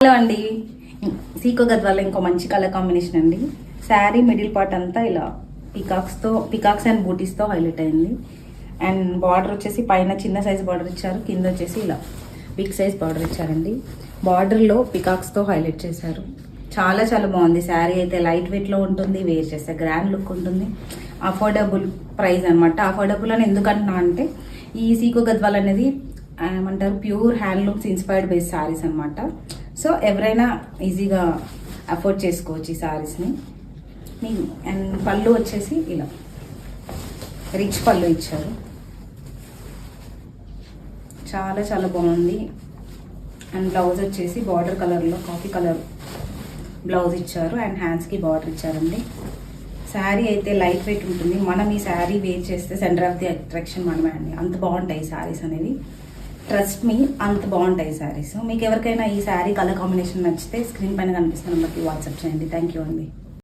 Hello అండి, సీకో గద్వాల ఇంకో మంచి కలర్ కాంబినేషన్ అండి. శారీ మిడిల్ పార్ట్ అంతా ఇలా పికాక్స్ అండ్ బూటీస్తో హైలైట్ అయింది. అండ్ బార్డర్ వచ్చేసి పైన చిన్న సైజ్ బార్డర్ ఇచ్చారు, కింద వచ్చేసి ఇలా బిగ్ సైజ్ బార్డర్ ఇచ్చారండి. బార్డర్లో పికాక్స్తో హైలైట్ చేశారు. చాలా చాలా బాగుంది. శారీ అయితే లైట్ వెయిట్లో ఉంటుంది, వేర్ చేస్తే గ్రాండ్ లుక్ ఉంటుంది. అఫోర్డబుల్ ప్రైస్ అనమాట. అఫోర్డబుల్ అని ఎందుకంటున్నా అంటే ఈ సీకో గద్వాల్ అనేది ఏమంటారు, pure handlooms inspired base saris అనమాట. సో ఎవరైనా ఈజీగా అఫోర్డ్ చేసుకోవచ్చు ఈ శారీస్ని. అండ్ పళ్ళు వచ్చేసి ఇలా రిచ్ పళ్ళు ఇచ్చారు, చాలా చాలా బాగుంది. అండ్ బ్లౌజ్ వచ్చేసి బార్డర్ కలర్లో కాఫీ కలర్ బ్లౌజ్ ఇచ్చారు. అండ్ హ్యాండ్స్కి బార్డర్ ఇచ్చారండి. శారీ అయితే లైట్ వెయిట్ ఉంటుంది. మనం ఈ శారీ వేర్ చేస్తే సెంటర్ ఆఫ్ ది అట్రాక్షన్ మనమే అండి. అంత బాగుంటాయి ఈ శారీస్ అనేవి, ట్రస్ట్ మీ, అంత బాగుంటాయి శారీస్. మీకు ఎవరికైనా ఈ శారీ కలర్ కాంబినేషన్ నచ్చితే స్క్రీన్ పైన కనిపిస్తున్న నెంబర్కి వాట్సాప్ చేయండి. థ్యాంక్ యూ అండి.